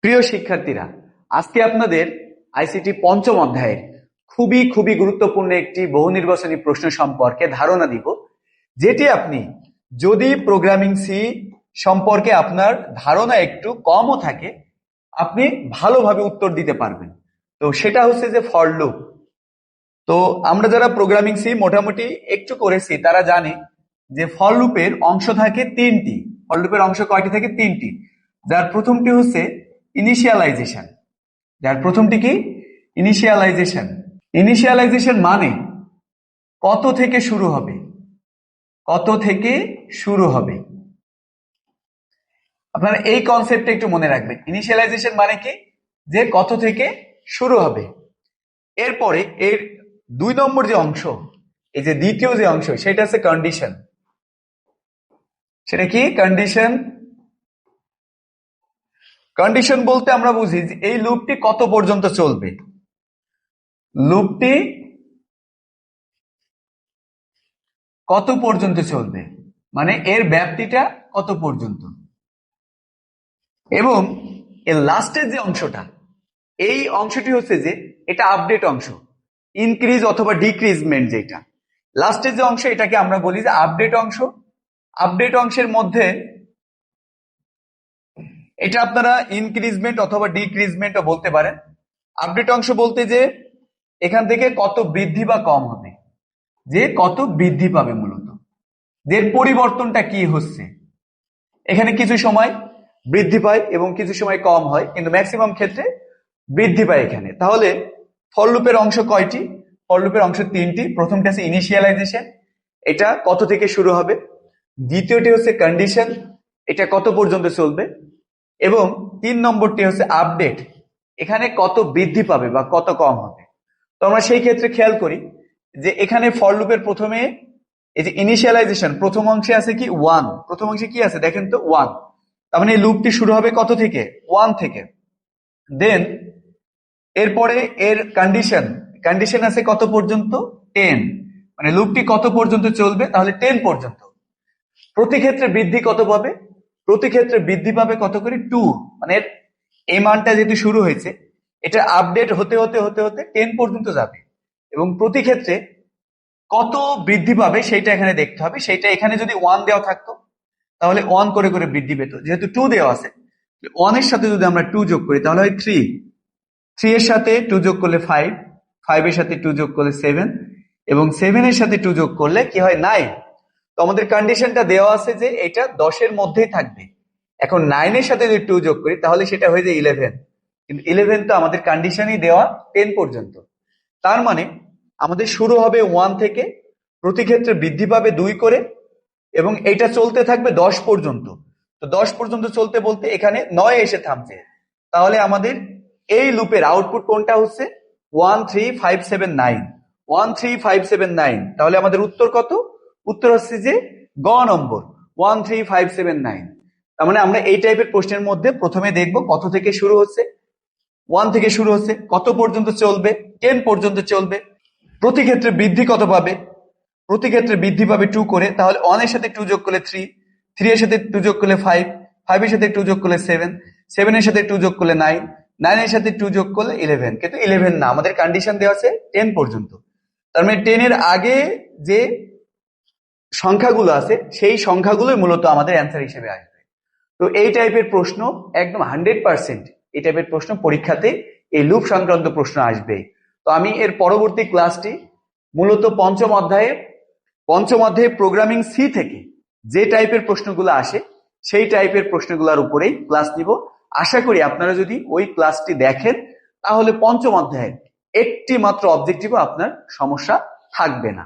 প্রিয় শিক্ষার্থীরা, আজকে আপনাদের আইসিটি পঞ্চম অধ্যায়ের খুবই খুবই গুরুত্বপূর্ণ একটি বহু নির্বাচনী প্রশ্ন সম্পর্কে ধারণা দিব, যেটি আপনি যদি প্রোগ্রামিং সি সম্পর্কে আপনার ধারণা একটু কমও থাকে, আপনি ভালোভাবে উত্তর দিতে পারবেন। তো সেটা হচ্ছে যে ফর লুপ। তো আমরা যারা প্রোগ্রামিং সি মোটামুটি একটু করেছি তারা জানে যে ফর লুপের অংশ থাকে তিনটি। ফর লুপের অংশ কয়টি থাকে? তিনটি। যার প্রথমটি হচ্ছে ইনিশিয়ালাইজেশন। যার প্রথমটি কি? ইনিশিয়ালাইজেশন। ইনিশিয়ালাইজেশন মানে কত থেকে শুরু হবে, কত থেকে শুরু হবে। আপনারা এই কনসেপ্টটা একটু মনে রাখবেন। ইনিশিয়ালাইজেশন মানে কি? যে কত থেকে শুরু হবে। এরপরে এর 2 নম্বর যে অংশ, এই যে দ্বিতীয় যে অংশ, সেটা হচ্ছে কন্ডিশন। সেটা কি? কন্ডিশন। কন্ডিশন বলতে আমরা বুঝি যে এই লুপটি কত পর্যন্ত চলবে। লুপটি কত পর্যন্ত চলবে মানে এর ব্যাপ্তিটা কত পর্যন্ত। এবং এর লাস্টের যে অংশটা, এই অংশটি হচ্ছে যে এটা আপডেট অংশ, ইনক্রিজ অথবা ডিক্রিজমেন্ট। যেটা লাস্টের যে অংশ, এটাকে আমরা বলি যে আপডেট অংশ। আপডেট অংশের মধ্যে এটা আপনারা ইনক্রিজমেন্ট অথবা ডিক্রিজমেন্টও বলতে পারেন। আপডেট অংশ বলতে যে এখান থেকে কত বৃদ্ধি বা কম হবে, যে কত বৃদ্ধি পাবে, মূলত যে পরিবর্তনটা কি হচ্ছে। এখানে কিছু সময় বৃদ্ধি পায় এবং কিছু সময় কম হয়, কিন্তু ম্যাক্সিমাম ক্ষেত্রে বৃদ্ধি পায় এখানে। তাহলে ফর লুপের অংশ কয়টি? ফর লুপের অংশ তিনটি। প্রথমটি আছে ইনিশিয়ালাইজেশন, এটা কত থেকে শুরু হবে। দ্বিতীয়টি হচ্ছে কন্ডিশন, এটা কত পর্যন্ত চলবে। এবং 3 নম্বরটি হচ্ছে আপডেট, এখানে কত বৃদ্ধি পাবে বা কত কম হবে। তো আমরা সেই ক্ষেত্রে খেয়াল করি যে এখানে ফর লুপের প্রথমে এই যে ইনিশিয়ালাইজেশন, প্রথম অংশে আছে কি 1। প্রথম অংশে কি আছে দেখেন তো, 1। তার মানে এই লুপটি শুরু হবে কত থেকে? 1 থেকে। দেন এরপরে এর কন্ডিশন, কন্ডিশন আছে কত পর্যন্ত? 10। মানে লুপটি কত পর্যন্ত চলবে? তাহলে 10 পর্যন্ত। প্রতি ক্ষেত্রে বৃদ্ধি কত পাবে? প্রতি ক্ষেত্রে বৃদ্ধি পাবে কত করে? 2। মানে এই মানটা যেহেতু শুরু হয়েছে, এটা আপডেট হতে হতে হতে হতে 10 পর্যন্ত যাবে। এবং প্রতি ক্ষেত্রে কত বৃদ্ধি পাবে সেইটা এখানে দেখতে হবে। সেইটা এখানে যদি 1 দেওয়া থাকতো তাহলে 1 করে করে বৃদ্ধি পেত। যেহেতু 2 দেওয়া আছে, 1 এর সাথে যদি আমরা 2 যোগ করি তাহলে হয় 3। 3 এর সাথে 2 যোগ করলে 5, 5 এর সাথে 2 যোগ করলে 7, এবং 7 এর সাথে 2 যোগ করলে কি হয়? 9। তো আমাদের কন্ডিশনটা দেওয়া আছে যে এটা 10 এর মধ্যেই থাকবে। এখন 9 এর সাথে যদি 2 যোগ করি তাহলে সেটা হয়ে যায় 11। কিন্তু 11 তো আমাদের কন্ডিশনই দেওয়া 10 পর্যন্ত। তার মানে আমাদের শুরু হবে 1 থেকে, প্রতি ক্ষেত্রে বৃদ্ধি পাবে 2 করে, এবং এটা চলতে থাকবে 10 পর্যন্ত। তো 10 পর্যন্ত চলতে বলতে এখানে 9 এসে থামছে। তাহলে আমাদের এই লুপের আউটপুট কোনটা হচ্ছে? 13579। 13579। তাহলে আমাদের উত্তর কত? উত্তর হচ্ছে যে গ নম্বর, 13579। তার মানে আমরা এই টাইপের প্রশ্নের মধ্যে প্রথমে দেখব কত থেকে শুরু হচ্ছে। 1 থেকে শুরু হচ্ছে, কত পর্যন্ত চলবে? 10 পর্যন্ত চলবে। প্রতি ক্ষেত্রে বৃদ্ধি কত পাবে? প্রতি ক্ষেত্রে বৃদ্ধি পাবে 2 করে। তাহলে 1 এর সাথে 2 যোগ করলে 3, 3 এর সাথে 2 যোগ করলে 5, 5 এর সাথে 2 যোগ করলে 7, 7 এর সাথে 2 যোগ করলে 9, 9 এর সাথে 2 যোগ করলে 11। কিন্তু 11 না, আমাদের কন্ডিশন দেওয়া আছে 10 পর্যন্ত। তার মানে 10 এর আগে যে সংখ্যাগুলো আছে সেই সংখ্যাগুলোই মূলত আমাদের অ্যান্সার হিসেবে আসবে। তো এই টাইপের প্রশ্ন একদম 100% এই টাইপের প্রশ্ন পরীক্ষাতে এই লুপ সংক্রান্ত প্রশ্ন আসবে। তো আমি এর পরবর্তী ক্লাসটি মূলত পঞ্চম অধ্যায়ে প্রোগ্রামিং সি থেকে যে টাইপের প্রশ্নগুলো আসে সেই টাইপের প্রশ্নগুলোর উপরেই ক্লাস নিব। আশা করি আপনারা যদি ওই ক্লাসটি দেখেন তাহলে পঞ্চম অধ্যায়ের একটি মাত্র অবজেক্টিভও আপনার সমস্যা থাকবে না।